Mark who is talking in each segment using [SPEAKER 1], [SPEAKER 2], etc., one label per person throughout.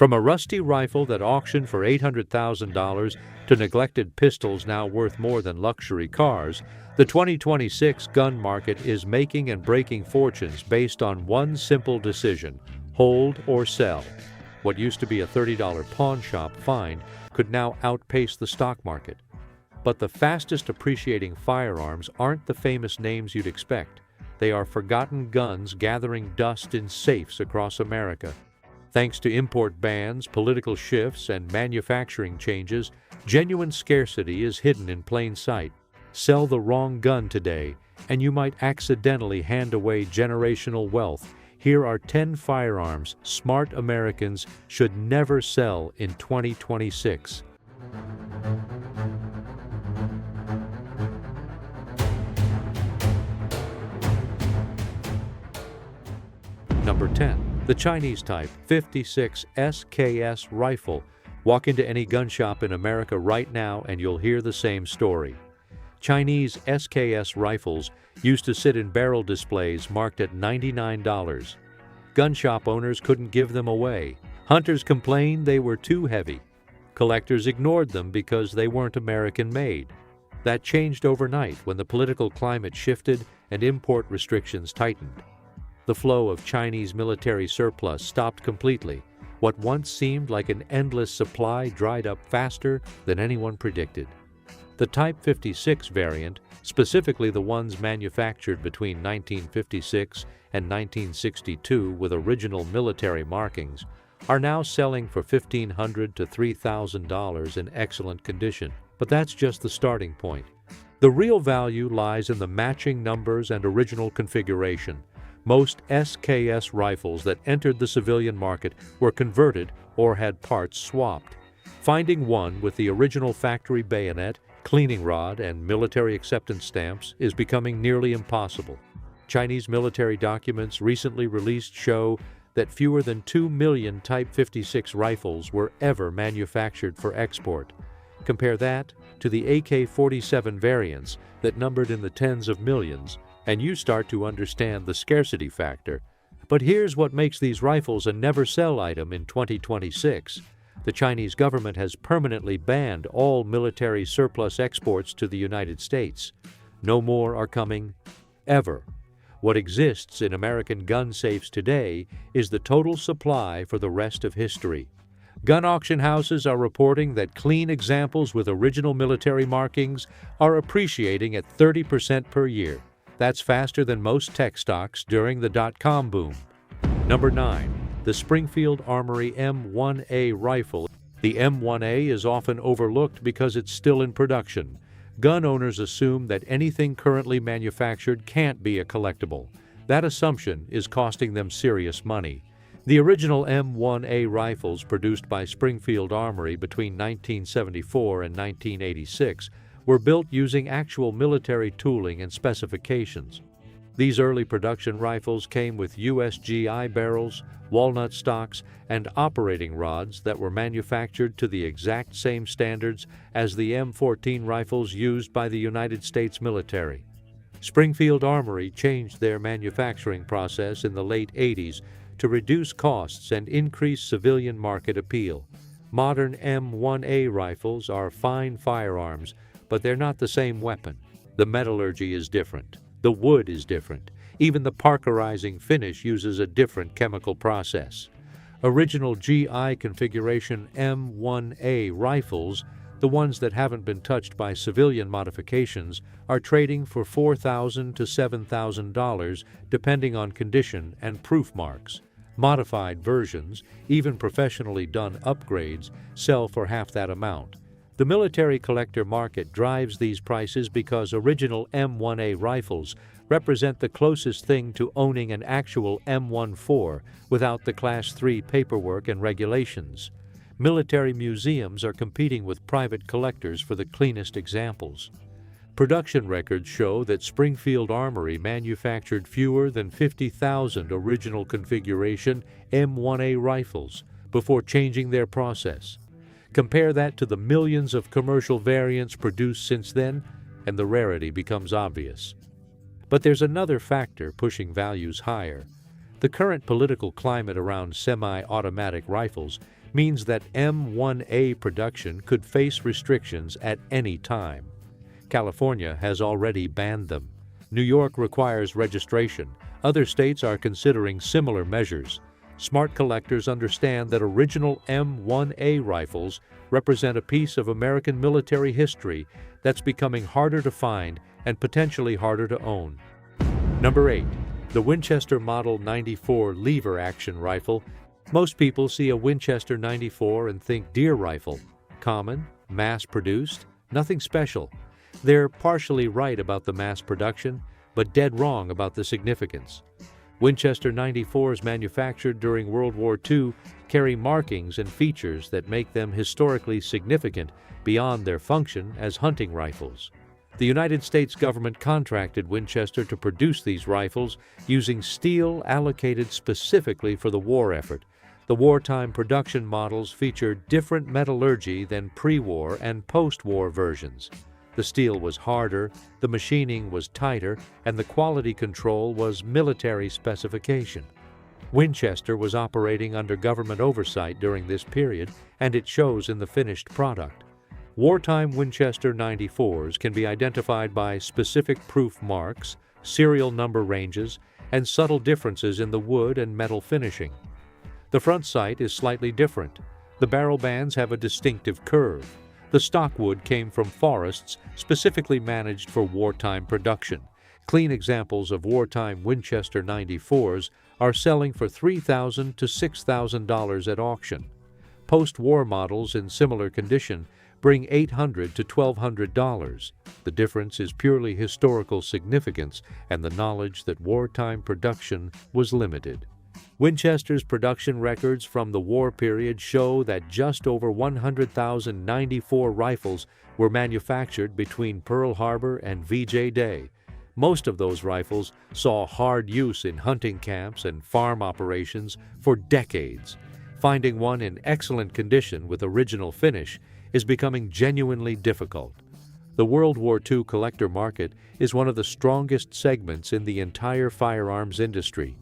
[SPEAKER 1] From a rusty rifle that auctioned for $800,000 to neglected pistols now worth more than luxury cars, the 2026 gun market is making and breaking fortunes based on one simple decision: hold or sell. What used to be a $30 pawn shop find could now outpace the stock market. But the fastest appreciating firearms aren't the famous names you'd expect. They are forgotten guns gathering dust in safes across America. Thanks to import bans, political shifts, and manufacturing changes, genuine scarcity is hidden in plain sight. Sell the wrong gun today, and you might accidentally hand away generational wealth. Here are 10 firearms smart Americans should never sell in 2026. Number 10. The Chinese Type 56 SKS rifle. Walk into any gun shop in America right now and you'll hear the same story. Chinese SKS rifles used to sit in barrel displays marked at $99. Gun shop owners couldn't give them away. Hunters complained they were too heavy. Collectors ignored them because they weren't American-made. That changed overnight when the political climate shifted and import restrictions tightened. The flow of Chinese military surplus stopped completely. What once seemed like an endless supply dried up faster than anyone predicted. The Type 56 variant, specifically the ones manufactured between 1956 and 1962 with original military markings, are now selling for $1,500 to $3,000 in excellent condition. But that's just the starting point. The real value lies in the matching numbers and original configuration. Most SKS rifles that entered the civilian market were converted or had parts swapped. Finding one with the original factory bayonet, cleaning rod, and military acceptance stamps is becoming nearly impossible. Chinese military documents recently released show that fewer than 2 million Type 56 rifles were ever manufactured for export. Compare that to the AK-47 variants that numbered in the tens of millions, and you start to understand the scarcity factor. But here's what makes these rifles a never-sell item in 2026. The Chinese government has permanently banned all military surplus exports to the United States. No more are coming, ever. What exists in American gun safes today is the total supply for the rest of history. Gun auction houses are reporting that clean examples with original military markings are appreciating at 30% per year. That's faster than most tech stocks during the dot-com boom. Number 9. The Springfield Armory M1A rifle. The M1A is often overlooked because it's still in production. Gun owners assume that anything currently manufactured can't be a collectible. That assumption is costing them serious money. The original M1A rifles produced by Springfield Armory between 1974 and 1986 were built using actual military tooling and specifications. These early production rifles came with USGI barrels, walnut stocks, and operating rods that were manufactured to the exact same standards as the M14 rifles used by the United States military. Springfield Armory changed their manufacturing process in the late 80s to reduce costs and increase civilian market appeal. Modern M1A rifles are fine firearms, but they're not the same weapon. The metallurgy is different. The wood is different. Even the parkerizing finish uses a different chemical process. Original GI configuration M1A rifles, the ones that haven't been touched by civilian modifications, are trading for $4,000 to $7,000 depending on condition and proof marks. Modified versions, even professionally done upgrades, sell for half that amount. The military collector market drives these prices because original M1A rifles represent the closest thing to owning an actual M14 without the Class 3 paperwork and regulations. Military museums are competing with private collectors for the cleanest examples. Production records show that Springfield Armory manufactured fewer than 50,000 original configuration M1A rifles before changing their process. Compare that to the millions of commercial variants produced since then, and the rarity becomes obvious. But there's another factor pushing values higher. The current political climate around semi-automatic rifles means that M1A production could face restrictions at any time. California has already banned them. New York requires registration. Other states are considering similar measures. Smart collectors understand that original M1A rifles represent a piece of American military history that's becoming harder to find and potentially harder to own. Number 8. The Winchester Model 94 lever-action rifle. Most people see a Winchester 94 and think deer rifle. Common, mass-produced, nothing special. They're partially right about the mass production, but dead wrong about the significance. Winchester 94s manufactured during World War II carry markings and features that make them historically significant beyond their function as hunting rifles. The United States government contracted Winchester to produce these rifles using steel allocated specifically for the war effort. The wartime production models feature different metallurgy than pre-war and post-war versions. The steel was harder, the machining was tighter, and the quality control was military specification. Winchester was operating under government oversight during this period, and it shows in the finished product. Wartime Winchester 94s can be identified by specific proof marks, serial number ranges, and subtle differences in the wood and metal finishing. The front sight is slightly different. The barrel bands have a distinctive curve. The stock wood came from forests specifically managed for wartime production. Clean examples of wartime Winchester 94s are selling for $3,000 to $6,000 at auction. Post-war models in similar condition bring $800 to $1,200. The difference is purely historical significance and the knowledge that wartime production was limited. Winchester's production records from the war period show that just over 100,000 94 rifles were manufactured between Pearl Harbor and VJ Day. Most of those rifles saw hard use in hunting camps and farm operations for decades. Finding one in excellent condition with original finish is becoming genuinely difficult. The World War II collector market is one of the strongest segments in the entire firearms industry.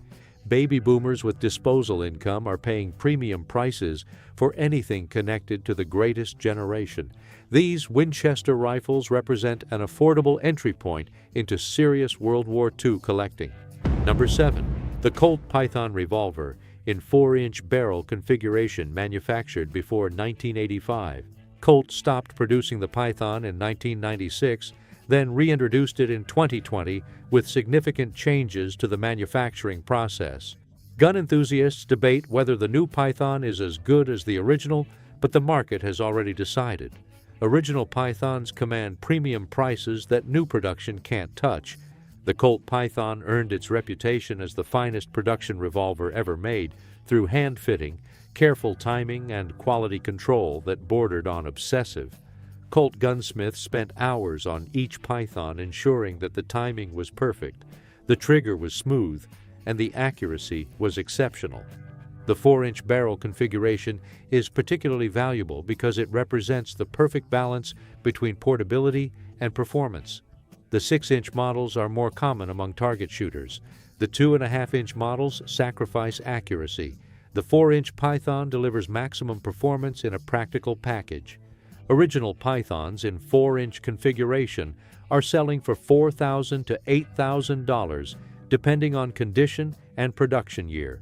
[SPEAKER 1] Baby boomers with disposal income are paying premium prices for anything connected to the greatest generation. These Winchester rifles represent an affordable entry point into serious World War II collecting. Number 7. The Colt Python revolver in 4-inch barrel configuration manufactured before 1985. Colt stopped producing the Python in 1996, then reintroduced it in 2020 with significant changes to the manufacturing process. Gun enthusiasts debate whether the new Python is as good as the original, but the market has already decided. Original Pythons command premium prices that new production can't touch. The Colt Python earned its reputation as the finest production revolver ever made through hand fitting, careful timing, and quality control that bordered on obsessive. Colt gunsmiths spent hours on each Python ensuring that the timing was perfect, the trigger was smooth, and the accuracy was exceptional. The 4-inch barrel configuration is particularly valuable because it represents the perfect balance between portability and performance. The 6-inch models are more common among target shooters. The 2.5-inch models sacrifice accuracy. The 4-inch Python delivers maximum performance in a practical package. Original Pythons in 4-inch configuration are selling for $4,000 to $8,000, depending on condition and production year.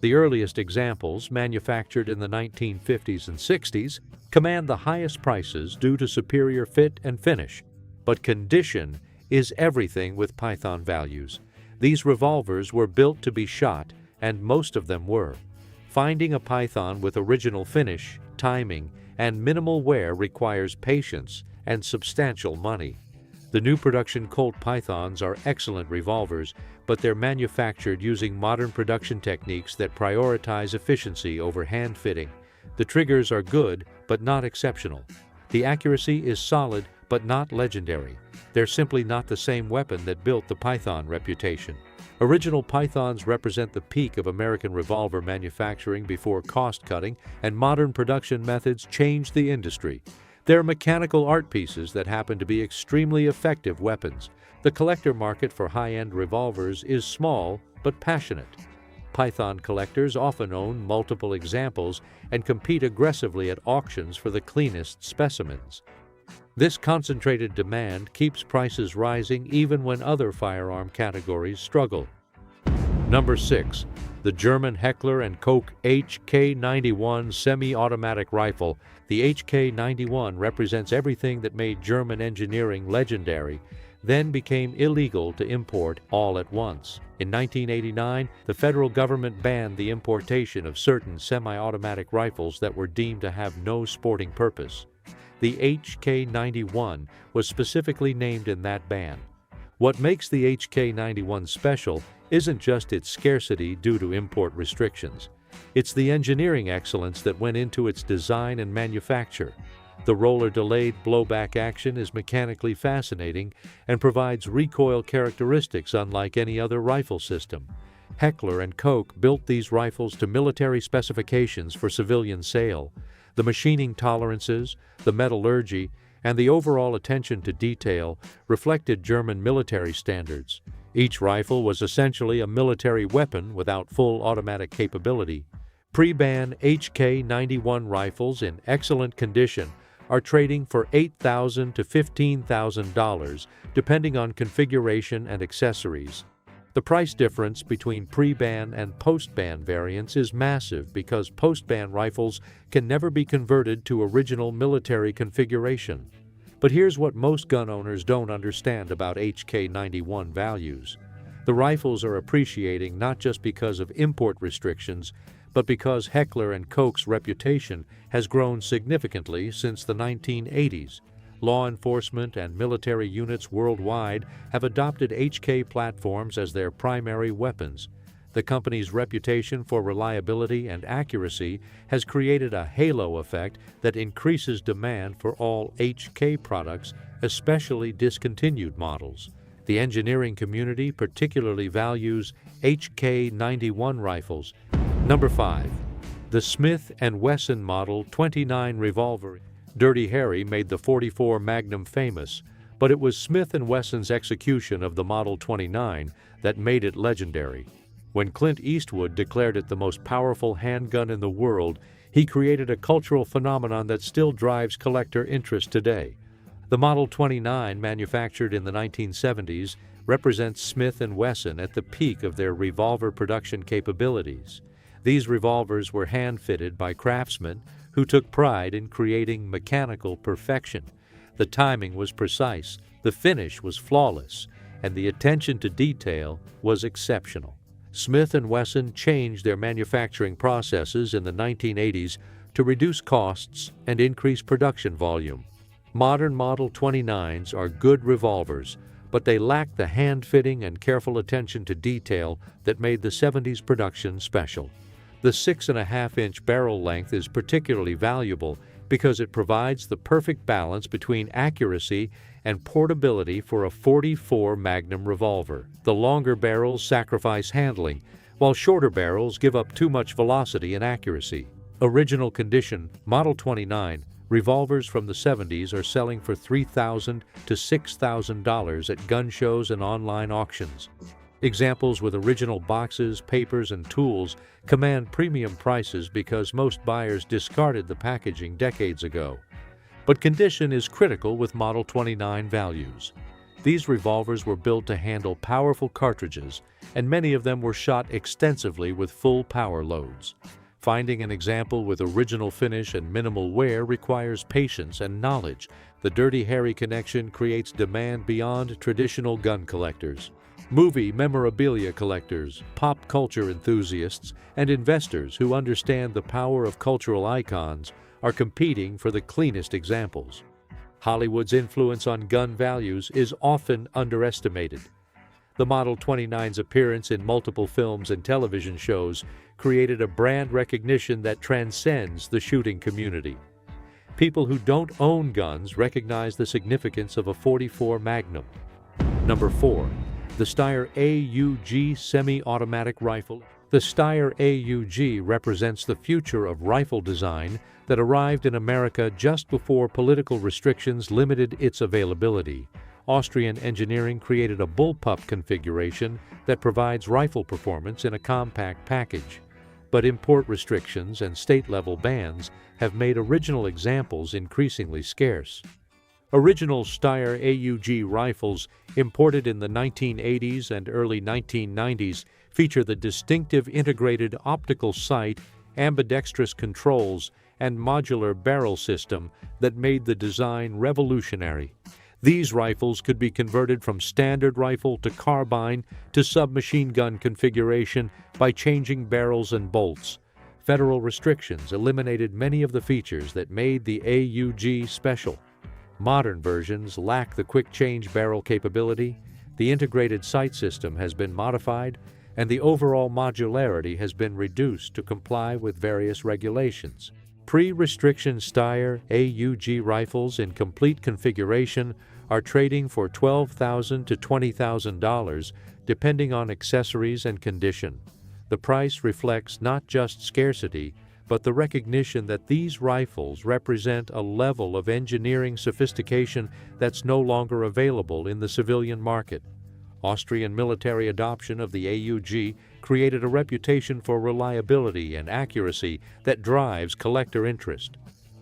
[SPEAKER 1] The earliest examples, manufactured in the 1950s and 60s, command the highest prices due to superior fit and finish. But condition is everything with Python values. These revolvers were built to be shot, and most of them were. Finding a Python with original finish, timing, and minimal wear requires patience and substantial money. The new production Colt Pythons are excellent revolvers, but they're manufactured using modern production techniques that prioritize efficiency over hand fitting. The triggers are good, but not exceptional. The accuracy is solid, but not legendary. They're simply not the same weapon that built the Python reputation. Original Pythons represent the peak of American revolver manufacturing before cost-cutting and modern production methods changed the industry. They're mechanical art pieces that happen to be extremely effective weapons. The collector market for high-end revolvers is small but passionate. Python collectors often own multiple examples and compete aggressively at auctions for the cleanest specimens. This concentrated demand keeps prices rising even when other firearm categories struggle. Number 6. The German Heckler & Koch HK91 semi-automatic rifle. The HK91 represents everything that made German engineering legendary, then became illegal to import all at once. In 1989, the federal government banned the importation of certain semi-automatic rifles that were deemed to have no sporting purpose. The HK91 was specifically named in that ban. What makes the HK91 special isn't just its scarcity due to import restrictions. It's the engineering excellence that went into its design and manufacture. The roller-delayed blowback action is mechanically fascinating and provides recoil characteristics unlike any other rifle system. Heckler and Koch built these rifles to military specifications for civilian sale. The machining tolerances, the metallurgy, and the overall attention to detail reflected German military standards. Each rifle was essentially a military weapon without full automatic capability. Pre-ban HK91 rifles in excellent condition are trading for $8,000 to $15,000 depending on configuration and accessories. The price difference between pre-ban and post-ban variants is massive because post-ban rifles can never be converted to original military configuration. But here's what most gun owners don't understand about HK91 values. The rifles are appreciating not just because of import restrictions, but because Heckler and Koch's reputation has grown significantly since the 1980s. Law enforcement and military units worldwide have adopted HK platforms as their primary weapons. The company's reputation for reliability and accuracy has created a halo effect that increases demand for all HK products, especially discontinued models. The engineering community particularly values HK91 rifles. Number 5. The Smith & Wesson Model 29 revolver. Dirty Harry made the .44 Magnum famous, but it was Smith & Wesson's execution of the Model 29 that made it legendary. When Clint Eastwood declared it the most powerful handgun in the world, he created a cultural phenomenon that still drives collector interest today. The Model 29, manufactured in the 1970s, represents Smith & Wesson at the peak of their revolver production capabilities. These revolvers were hand-fitted by craftsmen who took pride in creating mechanical perfection. The timing was precise, the finish was flawless, and the attention to detail was exceptional. Smith & Wesson changed their manufacturing processes in the 1980s to reduce costs and increase production volume. Modern Model 29s are good revolvers, but they lack the hand-fitting and careful attention to detail that made the 70s production special. The 6.5-inch barrel length is particularly valuable because it provides the perfect balance between accuracy and portability for a .44 Magnum revolver. The longer barrels sacrifice handling, while shorter barrels give up too much velocity and accuracy. Original condition Model 29 revolvers from the 70s are selling for $3,000 to $6,000 at gun shows and online auctions. Examples with original boxes, papers, and tools command premium prices because most buyers discarded the packaging decades ago. But condition is critical with Model 29 values. These revolvers were built to handle powerful cartridges, and many of them were shot extensively with full power loads. Finding an example with original finish and minimal wear requires patience and knowledge. The Dirty Harry connection creates demand beyond traditional gun collectors. Movie memorabilia collectors, pop culture enthusiasts, and investors who understand the power of cultural icons are competing for the cleanest examples. Hollywood's influence on gun values is often underestimated. The Model 29's appearance in multiple films and television shows created a brand recognition that transcends the shooting community. People who don't own guns recognize the significance of a .44 Magnum. Number 4. The Steyr AUG semi-automatic rifle. The Steyr AUG represents the future of rifle design that arrived in America just before political restrictions limited its availability. Austrian engineering created a bullpup configuration that provides rifle performance in a compact package. But import restrictions and state-level bans have made original examples increasingly scarce. Original Steyr AUG rifles, imported in the 1980s and early 1990s, feature the distinctive integrated optical sight, ambidextrous controls, and modular barrel system that made the design revolutionary. These rifles could be converted from standard rifle to carbine to submachine gun configuration by changing barrels and bolts. Federal restrictions eliminated many of the features that made the AUG special. Modern versions lack the quick-change barrel capability, the integrated sight system has been modified, and the overall modularity has been reduced to comply with various regulations. Pre-restriction Steyr AUG rifles in complete configuration are trading for $12,000 to $20,000, depending on accessories and condition. The price reflects not just scarcity, but the recognition that these rifles represent a level of engineering sophistication that's no longer available in the civilian market. Austrian military adoption of the AUG created a reputation for reliability and accuracy that drives collector interest.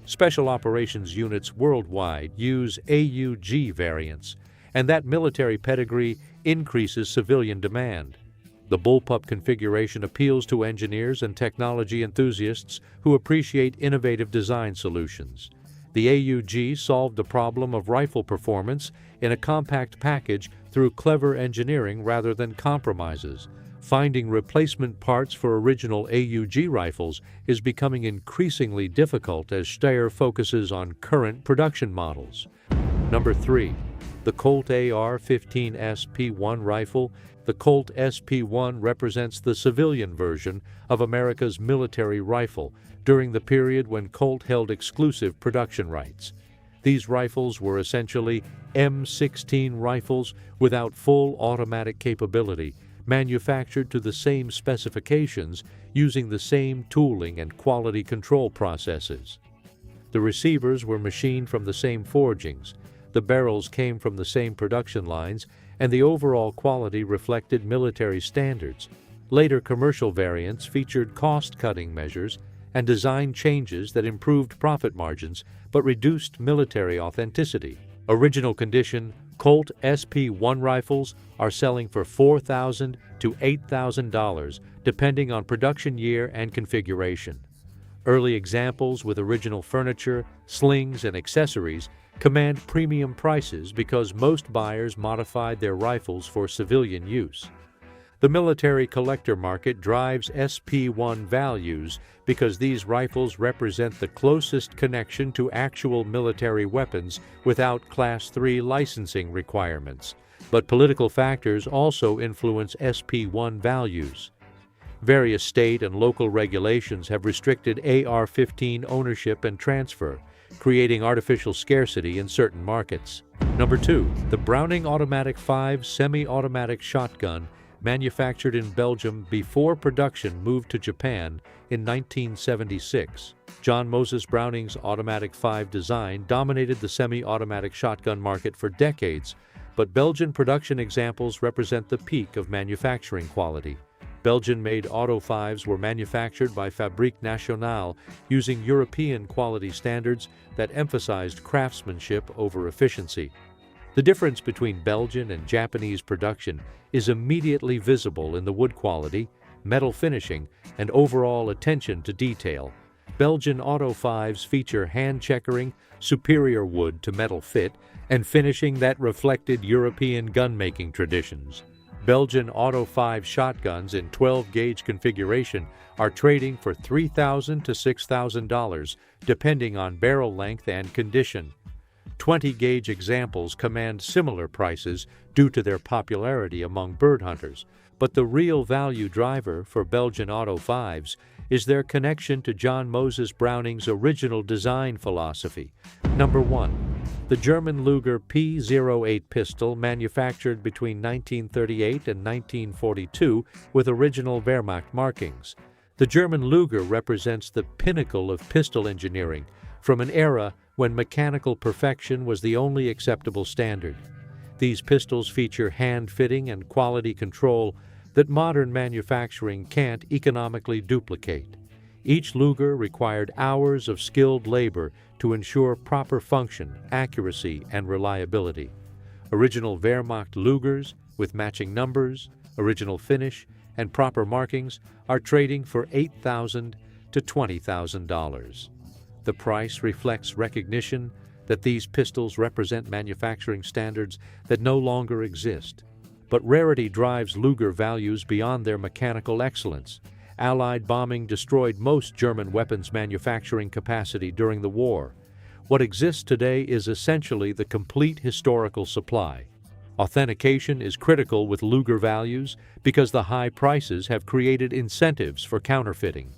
[SPEAKER 1] Special operations units worldwide use AUG variants, and that military pedigree increases civilian demand. The bullpup configuration appeals to engineers and technology enthusiasts who appreciate innovative design solutions. The AUG solved the problem of rifle performance in a compact package through clever engineering rather than compromises. Finding replacement parts for original AUG rifles is becoming increasingly difficult as Steyr focuses on current production models. Number 3. The Colt AR-15 SP1 rifle. The Colt SP1 represents the civilian version of America's military rifle during the period when Colt held exclusive production rights. These rifles were essentially M16 rifles without full automatic capability, manufactured to the same specifications using the same tooling and quality control processes. The receivers were machined from the same forgings, the barrels came from the same production lines, and the overall quality reflected military standards. Later commercial variants featured cost-cutting measures and design changes that improved profit margins but reduced military authenticity. Original condition Colt SP1 rifles are selling for $4,000 to $8,000 depending on production year and configuration. Early examples with original furniture, slings, and accessories command premium prices because most buyers modified their rifles for civilian use. The military collector market drives SP1 values because these rifles represent the closest connection to actual military weapons without Class III licensing requirements. But political factors also influence SP1 values. Various state and local regulations have restricted AR-15 ownership and transfer, creating artificial scarcity in certain markets. Number 2. The Browning Automatic 5 semi-automatic shotgun, manufactured in Belgium before production moved to Japan in 1976. John Moses Browning's Automatic 5 design dominated the semi-automatic shotgun market for decades, but Belgian production examples represent the peak of manufacturing quality. Belgian-made Auto 5s were manufactured by Fabrique Nationale using European quality standards that emphasized craftsmanship over efficiency. The difference between Belgian and Japanese production is immediately visible in the wood quality, metal finishing, and overall attention to detail. Belgian Auto 5s feature hand checkering, superior wood to metal fit, and finishing that reflected European gun-making traditions. Belgian Auto 5 shotguns in 12-gauge configuration are trading for $3,000 to $6,000, depending on barrel length and condition. 20-gauge examples command similar prices due to their popularity among bird hunters, but the real value driver for Belgian Auto 5s is their connection to John Moses Browning's original design philosophy. Number 1. The German Luger P08 pistol, manufactured between 1938 and 1942 with original Wehrmacht markings. The German Luger represents the pinnacle of pistol engineering from an era when mechanical perfection was the only acceptable standard. These pistols feature hand fitting and quality control that modern manufacturing can't economically duplicate. Each Luger required hours of skilled labor to ensure proper function, accuracy, and reliability. Original Wehrmacht Lugers, with matching numbers, original finish, and proper markings, are trading for $8,000 to $20,000. The price reflects recognition that these pistols represent manufacturing standards that no longer exist. But rarity drives Luger values beyond their mechanical excellence. Allied bombing destroyed most German weapons manufacturing capacity during the war. What exists today is essentially the complete historical supply. Authentication is critical with Luger values because the high prices have created incentives for counterfeiting.